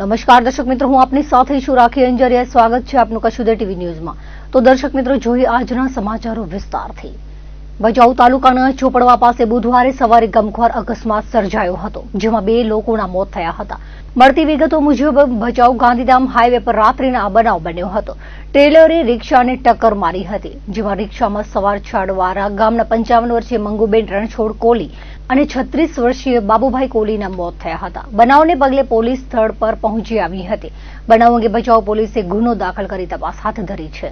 નમસ્કાર દર્શક મિત્રો, હું આપની સાથે છું રાખી અંજારિયા. સ્વાગત છે આપનું કચ્છ ઉદય ટીવી ન્યૂઝમાં. તો દર્શક મિત્રો, જોઈએ આજના સમાચારો વિસ્તારથી. ભચાઉ તાલુકાના ચોપડવા પાસે બુધવારે સવારે ગમખ્વાર અકસ્માત સર્જાયો હતો, જેમાં 2 લોકોના મોત થયા હતા. મળતી વિગતો મુજબ ભચાઉ ગાંધીધામ હાઈવે પર રાત્રિના આ બનાવ બન્યો હતો. ટ્રેલરે રિક્ષાને ટક્કર મારી હતી, જેમાં રિક્ષામાં સવાર છાડવારા ગામના 55 વર્ષીય મંગુબેન રણછોડ કોલી અને 36 વર્ષીય બાબુભાઈ કોલીના મોત થયા હતા. બનાવને પગલે પોલીસ સ્થળ પર પહોંચી આવી હતી. બનાવ અંગે ભચાઉ પોલીસે ગુનો દાખલ કરી તપાસ હાથ ધરી છે.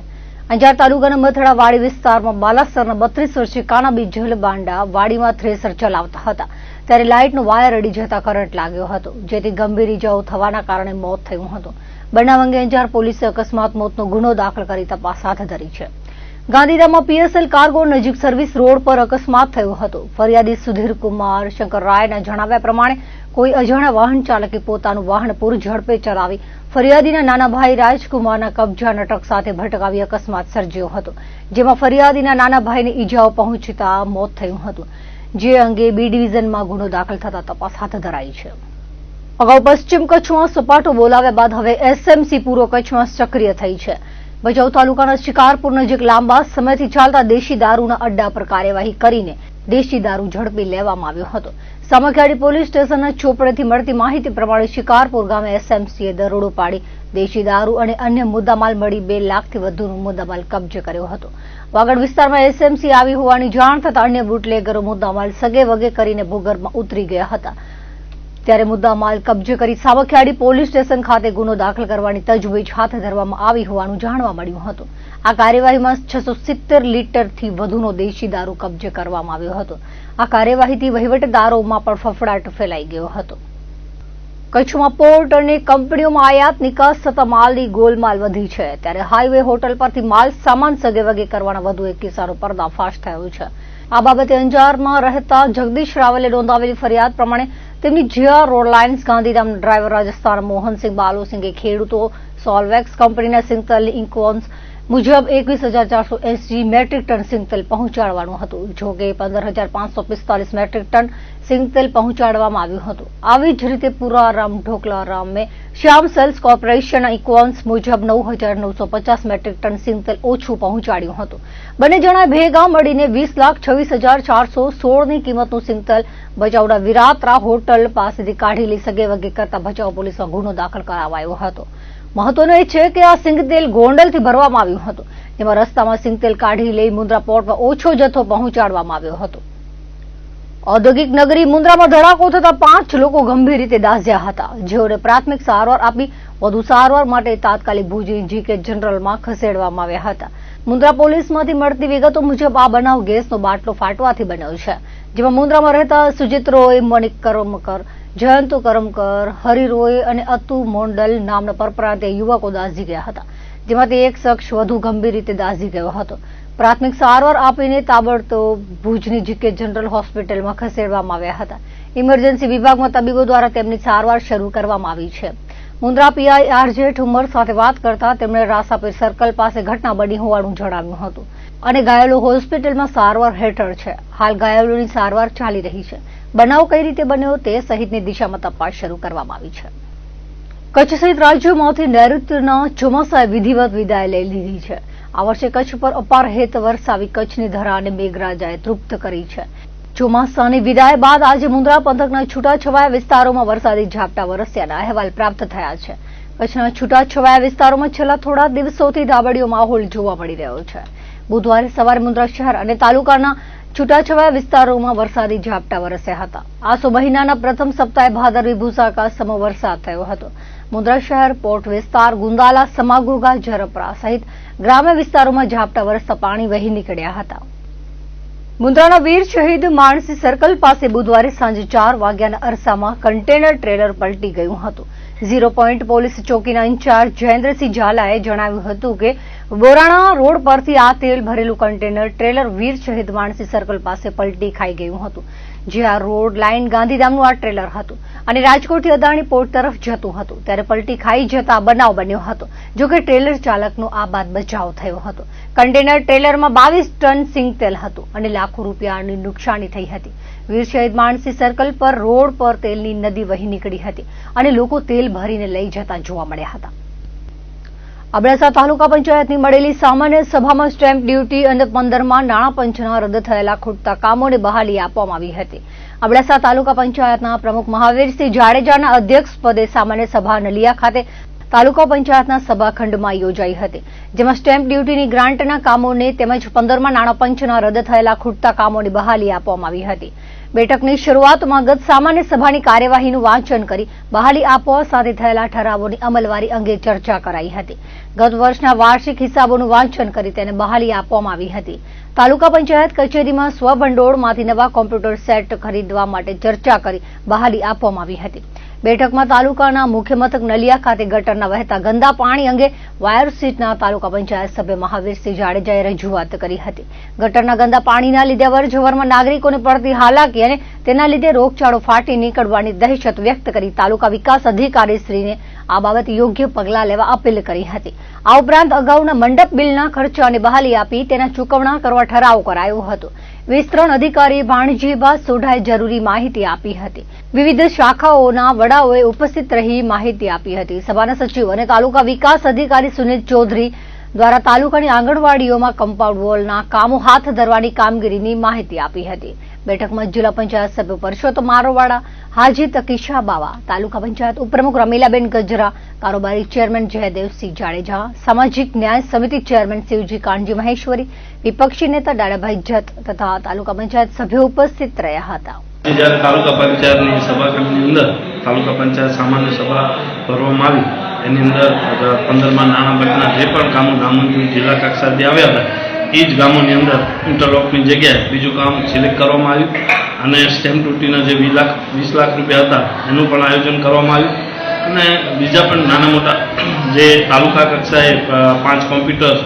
અંજાર તાલુકાના મથડા વાડી વિસ્તારમાં બાલાસરના 32 વર્ષીય કાનાબી જલબાંડા વાડીમાં થ્રેસર ચલાવતા હતા, ત્યારે લાઇટનો વાયર અડી જતા કરંટ લાગ્યો હતો, જેથી ગંભીર ઇજાઓ થવાના કારણે મોત થયું હતું. બનાવ અંગે અંજાર પોલીસે અકસ્માત મોતનો ગુનો દાખલ કરી તપાસ હાથ ધરી છે. ગાંધીધામમાં પીએસએલ કાર્ગો નજીક સર્વિસ રોડ પર અકસ્માત થયો હતો. ફરિયાદી સુધીર કુમાર શંકરરાયના જણાવ્યા પ્રમાણે કોઈ અજાણ્યા વાહન ચાલકે પોતાનું વાહન પૂર ઝડપે ચલાવી ફરિયાદીના નાના ભાઈ રાજકુમારના કબજાના ટ્રક સાથે ભટકાવી અકસ્માત સર્જ્યો હતો, જેમાં ફરિયાદીના નાના ભાઈને ઈજાઓ પહોંચતા મોત થયું હતું. જે અંગે બી ડિવિઝનમાં ગુનો દાખલ થતા તપાસ હાથ ધરાઈ છે. અગાઉ પશ્ચિમ કચ્છમાં સપાટો બોલાવ્યા બાદ હવે એસએમસી પૂર્વ કચ્છમાં સક્રિય થઈ છે. ભચાઉ તાલુકાના શિકારપુર નજીક લાંબા સમયથી ચાલતા દેશી દારૂના અડ્ડા પર કાર્યવાહી કરીને દેશી દારૂ ઝડપી લેવામાં આવ્યો હતો. સામખિયાળી પોલીસ સ્ટેશનના ચોપડેથી મળતી માહિતી પ્રમાણે શિકારપુર ગામે એસએમસીએ દરોડો પાડી દેશી દારૂ અને અન્ય મુદ્દામાલ મળી 2 લાખથી વધુનો મુદ્દામાલ કબજે કર્યો હતો. વાગડ વિસ્તારમાં એસએમસી આવી હોવાની જાણ થતા અન્ય બુટલેગરો મુદ્દામાલ સગે વગે કરીને ભૂગર્ભમાં ઉતરી ગયા હતા, ત્યારે મુદ્દામાલ કબજે કરી સામખિયાળી પોલીસ સ્ટેશન ખાતે ગુનો દાખલ કરવાની તજવીજ હાથ ધરવામાં આવી હોવાનું જાણવા મળ્યું હતું. આ કાર્યવાહીમાં 670 લીટરથી વધુનો દેશી દારૂ કબજે કરવામાં આવ્યો હતો. આ કાર્યવાહીથી વહીવટદારોમાં પણ ફફડાટ ફેલાઈ ગયો હતો. કચ્છમાં પોર્ટ અને કંપનીઓમાં આયાત નિકાસ થતા માલની ગોલમાલ વધી છે, ત્યારે હાઈવે હોટલ પરથી માલ સામાન સગે વગે કરવાના વધુ એક કિસ્સાનો પર્દાફાશ થયો છે. આ બાબતે અંજારમાં રહેતા જગદીશ રાવલે નોંધાવેલી ફરિયાદ પ્રમાણે તેમની જીઆર રોડ લાઇન્સ ગાંધીધામના ડ્રાઈવર રાજસ્થાન મોહનસિંહ બાલુસિંગે ખેડૂતો સોલ્વેક્સ કંપનીના સિંગતેલની ઇન્કોન્સ મુજબ 21,480 મેટ્રિક ટન સિંગતેલ પહોંચાડવાનું હતું, જો કે 15,545 મેટ્રિક ટન સિંગતેલ પહોંચાડવામાં આવ્યું હતું. આવી જ રીતે પુરારામ ઢોકલારામે શ્યામ સેલ્સ કોર્પોરેશનના ઇકોન્સ મુજબ 9,950 મેટ્રિક ટન સિંગતેલ ઓછું પહોંચાડ્યું હતું. બંને જણાએ ભેગા મળીને 20,26,416ની કિંમતનું સિંગતેલ ભચાઉના વિરાત્રા હોટલ પાસેથી કાઢી લઈ સગે વગે કરતા ભચાઉ પોલીસમાં ગુનો દાખલ કરાવાયો હતો. મહત્વનું એ છે કે આ સિંગતેલ ગોંડલથી ભરવામાં આવ્યું હતું, જેમાં રસ્તામાં સિંગતેલ કાઢી લઈ મુન્દ્રા પોર્ટમાં ઓછો જથ્થો પહોંચાડવામાં આવ્યો હતો. ઔદ્યોગિક નગરી મુન્દ્રામાં ધડાકો થતા 5 લોકો ગંભીર રીતે દાઝ્યા હતા, જેઓને પ્રાથમિક સારવાર આપી વધુ સારવાર માટે તાત્કાલિક ભુજની જીકે જનરલમાં ખસેડવામાં આવ્યા હતા. મુન્દ્રા પોલીસમાંથી મળતી વિગતો મુજબ આ બનાવ ગેસનો બાટલો ફાટવાથી બન્યો છે, જેમાં મુન્દ્રામાં રહેતા સુજીત રોય, મણિક કરમકર, જયંતુ કરમકર, હરિ રોય અને અતુ મોંડલ નામના પરપ્રાંતીય યુવકો દાઝી ગયા હતા, જેમાંથી એક શખ્સ વધુ ગંભીર રીતે દાઝી ગયો હતો. પ્રાથમિક સારવાર આપીને તાબડતોબ ભુજની જીકે જનરલ હોસ્પિટલમાં ખસેડવામાં આવ્યા હતા. ઇમરજન્સી વિભાગમાં તબીબો દ્વારા તેમની સારવાર શરૂ કરવામાં આવી છે. મુન્દ્રા પીઆઈ આરજે ઠુમ્મર સાથે વાત કરતા તેમણે રાસાપીર સર્કલ પાસે ઘટના બની હોવાનું જણાવ્યું હતું અને ઘાયલો હોસ્પિટલમાં સારવાર હેઠળ છે. હાલ ઘાયલોની સારવાર ચાલી રહી છે. બનાવ કઈ રીતે બન્યો તે સહિતની દિશામાં તપાસ શરૂ કરવામાં આવી છે. કચ્છ સહિત રાજ્યોમાંથી નૈઋત્યના ચોમાસાએ વિધિવત વિદાય લઈ લીધી છે. આ વર્ષે કચ્છ પર અપાર હેત વરસાવી કચ્છની ધરાને મેઘરાજાએ તૃપ્ત કરી છે. ચોમાસાની વિદાય બાદ આજે મુન્દ્રા પંથકના છૂટાછવાયા વિસ્તારોમાં વરસાદી ઝાપટા વરસ્યાના અહેવાલ પ્રાપ્ત થયા છે. કચ્છના છૂટાછવાયા વિસ્તારોમાં છેલ્લા થોડા દિવસોથી ધાબળિયો માહોલ જોવા મળી રહ્યો છે. બુધવારે સવારે મુન્દ્રા શહેર અને તાલુકાના છૂટાછવાયા વિસ્તારોમાં વરસાદી ઝાપટા વરસ્યા હતા. આસો મહિનાના પ્રથમ સપ્તાહે ભાદરવી ભૂસાકા સમો વરસાદ થયો હતો. મુન્દ્રા શહેર, પોર્ટ વિસ્તાર, ગુંદાલા, સમાગોગા, ઝરપરા સહિત ગ્રામ્ય વિસ્તારોમાં ઝાપટા વરસતા પાણી વહી નીકળ્યા હતા. મુન્દ્રાના વીર શહીદ માણસી સર્કલ પાસે બુધવારે સાંજે 4 વાગ્યાના અરસામાં કન્ટેનર ટ્રેલર પલટી ગયું હતું. 0 પોઈન્ટ પોલીસ ચોકીના ઇન્ચાર્જ જયેન્દ્રસિંહ ઝાલાએ જણાવ્યું હતું કે બોરાણા રોડ પરથી આ તેલ ભરેલું કન્ટેનર ટ્રેલર વીર શહીદ માણસી સર્કલ પાસે પલટી ખાઈ ગયું હતું. જે આ રોડ લાઇન ગાંધીધામનું આ ટ્રેલર હતું અને રાજકોટથી અદાણી પોર્ટ તરફ જતું હતું, ત્યારે પલટી ખાઈ જતા બનાવ બન્યો હતો. જોકે ટ્રેલર ચાલકનો આ બાદ બચાવ થયો હતો. કન્ટેનર ટ્રેલરમાં 22 ટન સિંગ તેલ હતું અને લાખો રૂપિયાની નુકસાની થઈ હતી. વીર શહીદ માણસી સર્કલ પર રોડ પર તેલની નદી વહી નીકળી હતી અને લોકો તેલ ભરીને લઈ જતા જોવા મળ્યા હતા. અબડાસા તાલુકા પંચાયતની મળેલી સામાન્ય સભામાં સ્ટેમ્પ ડ્યુટી અને 15માં નાણાં પંચના રદ થયેલા ખૂટતા કામોને બહાલી આપવામાં આવી હતી. અબડાસા તાલુકા પંચાયતના પ્રમુખ મહાવીરસિંહ જાડેજાના અધ્યક્ષપદે સામાન્ય સભા નલિયા ખાતે તાલુકા પંચાયતના સભાખંડમાં યોજાઈ હતી, જેમાં સ્ટેમ્પ ડ્યુટીની ગ્રાન્ટના કામોને તેમજ 15માં નાણાં પંચના રદ થયેલા ખૂટતા કામોની બહાલી આપવામાં આવી હતી. બેઠકની શરૂઆતમાં ગત સામાન્ય સભાની કાર્યવાહીનું વાંચન કરી બહાલી આપવા સાથે થયેલા ઠરાવોની અમલવારી અંગે ચર્ચા કરાઈ હતી. ગત વર્ષના વાર્ષિક હિસાબોનું વાંચન કરી તેને બહાલી આપવામાં આવી હતી. તાલુકા પંચાયત કચેરીમાં સ્વભંડોળમાંથી નવા કોમ્પ્યુટર સેટ ખરીદવા માટે ચર્ચા કરી બહાલી આપવામાં આવી હતી. બેઠકમાં તાલુકાના મુખ્ય મથક નલિયા ખાતે ગટરના વહેતા ગંદા પાણી અંગે વાયર સીટના તાલુકા પંચાયત સભ્ય મહાવીરસિંહ જાડેજાએ રજૂઆત કરી હતી. ગટરના ગંદા પાણીના લીધે અવરજવરમાં નાગરિકોને પડતી હાલાકી અને તેના લીધે રોગચાળો ફાટી નીકળવાની દહેશત વ્યક્ત કરી તાલુકા વિકાસ અધિકારીશ્રીને આ બાબતે યોગ્ય પગલાં લેવા અપીલ કરી હતી. આ ઉપરાંત અગાઉના મંડપ બિલના ખર્ચાને બહાલી આપી તેના ચૂકવણા કરવા ઠરાવ કરાયો હતો. વિસ્તરણ અધિકારી ભાણજીભા સોઢાએ જરૂરી માહિતી આપી હતી. વિવિધ શાખાઓના વડાઓએ ઉપસ્થિત રહી માહિતી આપી હતી. સભાના સચિવ અને તાલુકા વિકાસ અધિકારી સુનિલ ચૌધરી દ્વારા તાલુકાની આંગણવાડીઓમાં કમ્પાઉન્ડ વોલના કામો હાથ ધરવાની કામગીરીની માહિતી આપી હતી. બેઠકમાં જિલ્લા પંચાયત સભ્ય પરસોત્તમ મારોવાડા, હાજી તકીશા બાવા, તાલુકા પંચાયત ઉપપ્રમુખ રમીલાબેન ગજરા, કારોબારી ચેરમેન જયદેવસિંહ જાડેજા, સામાજિક ન્યાય સમિતિ ચેરમેન શિવજી કાનજી મહેશ્વરી, વિપક્ષી નેતા દાડાભાઈ જત તથા તાલુકા પંચાયત સભ્યો ઉપસ્થિત રહ્યા હતા. જ્યારે તાલુકા પંચાયતની સભાખંડની અંદર તાલુકા પંચાયત સામાન્ય સભા ભરવામાં આવી, એની અંદર 15માં નાણાં પંચના જે પણ કામો ગામોની જિલ્લા કક્ષાથી આવ્યા હતા એ જ ગામોની અંદર ઇન્ટરલોકની જગ્યાએ બીજું કામ સિલેક્ટ કરવામાં આવ્યું અને સ્ટેમ્પ ડ્યુટીના જે 20 લાખ રૂપિયા હતા એનું પણ આયોજન કરવામાં આવ્યું અને બીજા પણ નાના મોટા જે તાલુકા કક્ષાએ 5 કોમ્પ્યુટર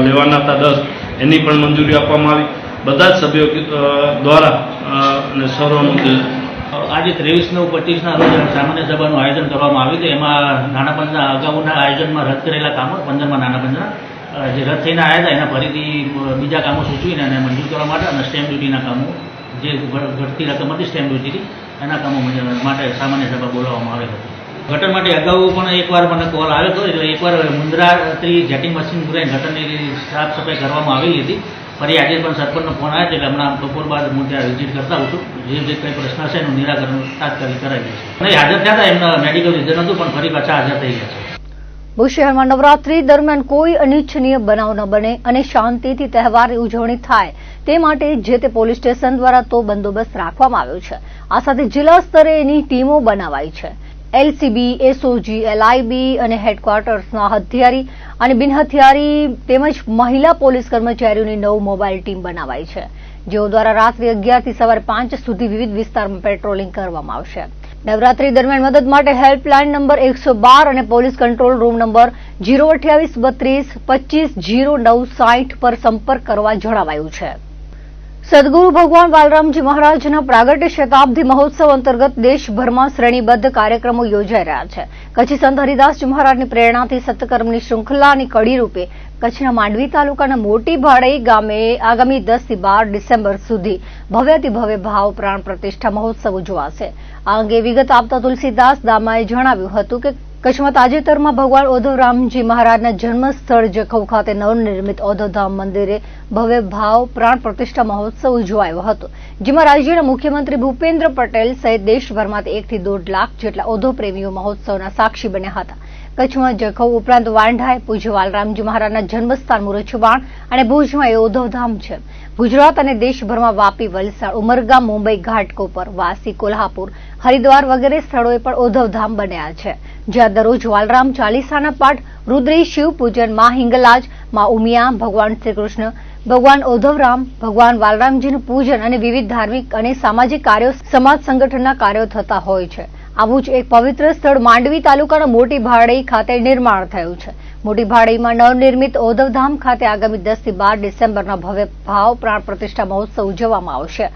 લેવાના હતા 10 એની પણ મંજૂરી આપવામાં આવી. બધા જ સભ્યો દ્વારા અને સર્વનું આજે 23/9/25ના રોજ સામાન્ય સભાનું આયોજન કરવામાં આવ્યું હતું. એમાં નાણાં પંચના અગાઉના આયોજનમાં રદ કરેલા કામો 15માં નાણાં પંચના જે રદ થઈને આવ્યા હતા એના ફરીથી બીજા કામો સૂચવીને એને મંજૂર કરવા માટે અને સ્ટેમ્પ ડ્યુટીના કામો જે ઘટતી રકમ હતી સ્ટેમ્પ ડ્યુટીની એના કામો માટે સામાન્ય સભા બોલાવવામાં આવેલ હતી. ગટર માટે અગાઉ પણ એકવાર મને કોલ આવ્યો હતો, એટલે એકવાર મુંદ્રાથી જેટિંગ મશીન પુરાઈને ગટરની સાફ સફાઈ કરવામાં આવેલી હતી. ફરી આજે પણ સરપંચનો ફોન આવ્યો એટલે હમણાં બપોર બાદ હું ત્યાં વિઝિટ કરતા હોઉં છું. જે કંઈ પ્રશ્ન હશે એનું નિરાકરણ તાત્કાલિક કરાવી દઈશું. નહીં હાજર થયા હતા, એમના મેડિકલ રીઝન હતું પણ ફરી પાછા હાજર થઈ ગયા છે. ભુજ શહેરમાં નવરાત્રી દરમિયાન કોઈ અનિચ્છનીય બનાવ ન બને અને શાંતિથી તહેવારની ઉજવણી થાય તે માટે જે તે પોલીસ સ્ટેશન દ્વારા તો બંદોબસ્ત રાખવામાં આવ્યો છે. આ સાથે જિલ્લા સ્તરે એની ટીમો બનાવાઈ છે. એલસીબી, એસઓજી, એલઆઈબી અને હેડક્વાર્ટર્સના હથિયારી અને બિનહથિયારી તેમજ મહિલા પોલીસ કર્મચારીઓની 9 મોબાઈલ ટીમ બનાવાઈ છે, જેઓ દ્વારા રાત્રે 11 થી સવારે 5 સુધી વિવિધ વિસ્તારમાં પેટ્રોલિંગ કરવામાં આવશે. નવરાત્રી દરમિયાન મદદ માટે હેલ્પલાઇન નંબર 112 અને પોલીસ કંટ્રોલ રૂમ નંબર 02832 25 0960 પર સંપર્ક કરવા જણાવાયું છે. સદગુરુ ભગવાન બાલરામજી મહારાજના પ્રાગટ્ય શતાબ્દી મહોત્સવ અંતર્ગત દેશભરમાં શ્રેણીબદ્ધ કાર્યક્રમો યોજાઈ રહ્યા છે. કચ્છી સંત હરિદાસજી મહારાજની પ્રેરણાથી સત્કર્મની શૃંખલાની કડી રૂપે કચ્છના માંડવી તાલુકાના મોટી ભાડઈ ગામે આગામી 10 થી 12 ડિસેમ્બર સુધી ભવ્યાતિ ભવ્ય ભાવ પ્રાણ પ્રતિષ્ઠા મહોત્સવ ઉજવાશે. આ અંગે વિગત આપતા તુલસીદાસ દામાએ જણાવ્યું હતું કે કચ્છમાં તાજેતરમાં ભગવાન ઓધવરામજી મહારાજના જન્મસ્થળ જખૌ ખાતે નવનિર્મિત ઓધવધામ મંદિરે ભવ્ય ભાવ પ્રાણ પ્રતિષ્ઠા મહોત્સવ ઉજવાયો હતો, જેમાં રાજ્યના મુખ્યમંત્રી ભૂપેન્દ્ર પટેલ સહિત દેશભરમાંથી 1 થી 1.5 લાખ જેટલા ઓધવ પ્રેમીઓ મહોત્સવના સાક્ષી બન્યા હતા. કચ્છમાં જખૌ ઉપરાંત વાંઢાય પૂજ્ય બાલરામજી મહારાજના જન્મસ્થાન મુરછબાણ અને ભુજમાં એ ઓધવધામ છે. ગુજરાત અને દેશભરમાં વાપી, વલસાડ, ઉમરગામ, મુંબઈ, ઘાટકોપર, વાસી, કોલ્હાપુર, હરિદ્વાર વગેરે સ્થળોએ પણ ઓધવધામ બન્યા છે, જ્યાં દરરોજ વાલરામ ચાલીસાના પાઠ, રુદ્રી, શિવ પૂજન, મા હિંગલાજ, મા ઉમિયા, ભગવાન શ્રીકૃષ્ણ, ભગવાન ઓધવરામ, ભગવાન બાલરામજીનું પૂજન અને વિવિધ ધાર્મિક અને સામાજિક કાર્યો, સમાજ સંગઠનના કાર્યો થતા હોય છે. આવું જ એક પવિત્ર સ્થળ માંડવી તાલુકાના મોટી ભાડઈ ખાતે નિર્માણ થયું છે. મોટી ભાડીમાં નવનિર્મિત ઓધવધામ ખાતે આગામી 10 થી 12 ડિસેમ્બરના ભવ્ય ભાવ પ્રાણ પ્રતિષ્ઠા મહોત્સવ ઉજવવામાં આવશે,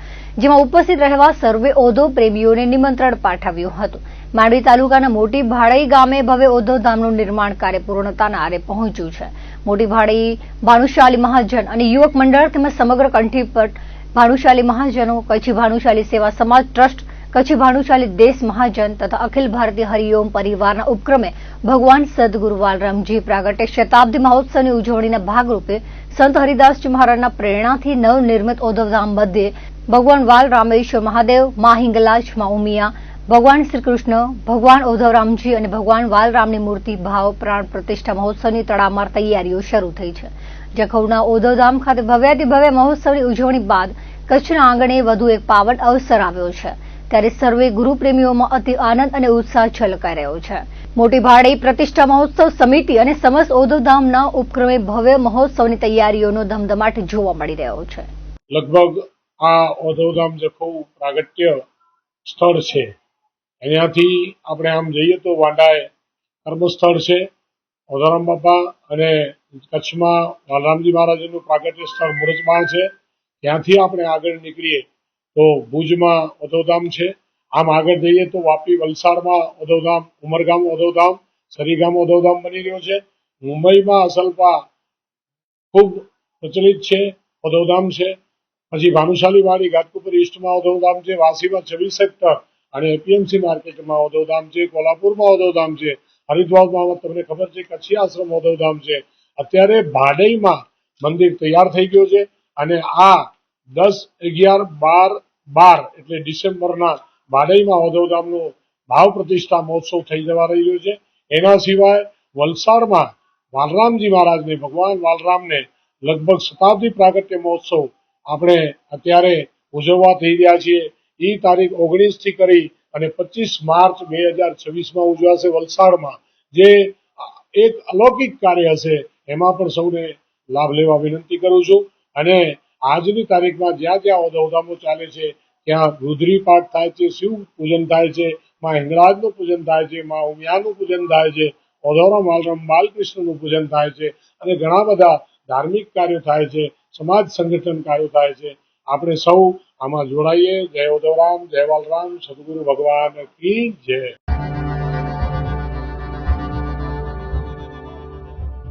જેમાં ઉપસ્થિત રહેવા સર્વે ઓધવ પ્રેમીઓને નિમંત્રણ પાઠવ્યું હતું. માંડવી તાલુકાના મોટી ભાડઈ ગામે ભવ્ય ઓધવધામનું નિર્માણ કાર્ય પૂર્ણતાના આરે પહોંચ્યું છે. મોટી ભાડઈ ભાનુશાલી મહાજન અને યુવક મંડળ તેમજ સમગ્ર કંઠીપટ ભાનુશાલી મહાજનો, કચ્છી ભાનુશાલી સેવા સમાજ ટ્રસ્ટ, કચ્છી ભાનુશાલી દેશ મહાજન તથા અખિલ ભારતીય હરિઓમ પરિવારના ઉપક્રમે ભગવાન સદગુરુ વાલરામજી પ્રાગટ્ય શતાબ્દી મહોત્સવની ઉજવણીના ભાગરૂપે સંત હરિદાસજી મહારાજના પ્રેરણાથી નવનિર્મિત ઓધવધામ મધ્યે ભગવાન વાલરામેશ્વર મહાદેવ, મા હિંગલાજ, મા ઉમિયા, ભગવાન શ્રી કૃષ્ણ, ભગવાન ઓધવરામજી અને ભગવાન વાલરામની મૂર્તિ ભાવ પ્રાણ પ્રતિષ્ઠા મહોત્સવની તડામાર તૈયારીઓ શરૂ થઈ છે. જખૌના ઓધવધામ ખાતે ભવ્યાતિ ભવ્ય મહોત્સવની ઉજવણી બાદ કચ્છના આંગણે વધુ એક પાવન અવસર આવ્યો છે, ત્યારે સર્વે ગુરુપ્રેમીઓમાં અતિ આનંદ અને ઉત્સાહ છલકાઈ રહ્યો છે. મોટી ભાડઈ પ્રતિષ્ઠા મહોત્સવ સમિતિ અને સમસ્ત ઓધવધામના ઉપક્રમે ભવ્ય મહોત્સવની તૈયારીઓનો ધમધમાટ જોવા મળી રહ્યો છે. લગભગ આ ઓધવધામ જખૌ પ્રાગટ્ય સ્થળ છે. અહીંયાથી આપણે આમ જઈએ તો વાંડાએ કર્મસ્થળ છે ઓધારામ બાપા, અને કચ્છમાં વાલરામજી મહારાજનું પ્રાગટ્ય સ્થળ મુરજબાણ છે. ત્યાંથી આપણે આગળ નીકળીએ તો ભુજમાં ઓધવધામ છે. આમ આગળ જઈએ તો વાપી, વલસાડમાં ઓધવધામ, ઉમરગામ ઓધવધામ, સરીગામ ઓધવધામ બની રહ્યો છે. મુંબઈમાં અસલપા ખૂબ પ્રચલિત છે ઓધવધામ છે. પછી ભાનુશાલી વાડી ઘાટકોપર ઈસ્ટમાં ઓધવધામ છે, વાસીમાં 26 સેક્ટર અને એપીએમસી માર્કેટમાં ઓધવધામ છે, કોલ્હાપુરમાં ઓધવધામ છે, હરિદ્વારમાં તમને ખબર છે કચ્છી આશ્રમ ઓધવધામ છે. અત્યારે ભાડઈમાં મંદિર તૈયાર થઈ ગયું છે અને આ 10, 11, 12 એટલે ડિસેમ્બરના ભાડઈમાં ઓધવધામનો ભાવ પ્રતિષ્ઠા મહોત્સવ થઈ જવા રહ્યો છે. એના સિવાય વલસાડમાં વાલરામજી મહારાજને, ભગવાન વાલરામને લગભગ શતાબ્દી પ્રાગટ્ય મહોત્સવ આપણે અત્યારે ઉજવવા થઈ રહ્યા છીએ. એ તારીખ 19 થી કરી અને 25 માર્ચ 2026માં ઉજવાશે વલસાડમાં, જે એક અલૌકિક કાર્ય હશે. એમાં પણ સૌને લાભ લેવા વિનંતી કરું છું. અને આજની તારીખમાં જ્યાં જ્યાં ઓધવધામો ચાલે છે ત્યાં રુદ્રી પાઠ થાય છે, શિવ પૂજન થાય છે, મા હિંગળાજનું પૂજન થાય છે, મા ઉમિયાનું પૂજન થાય છે, ઓધવરામ વાલરામ બાલકૃષ્ણનું પૂજન થાય છે અને ઘણા બધા ધાર્મિક કાર્યો થાય છે, સમાજ સંગઠન કાર્યો થાય છે. આપણે સૌ આમાં જોડાઈએ. જય ઓધવરામ, જય વાલરામ, સદગુરુ ભગવાન કી જય.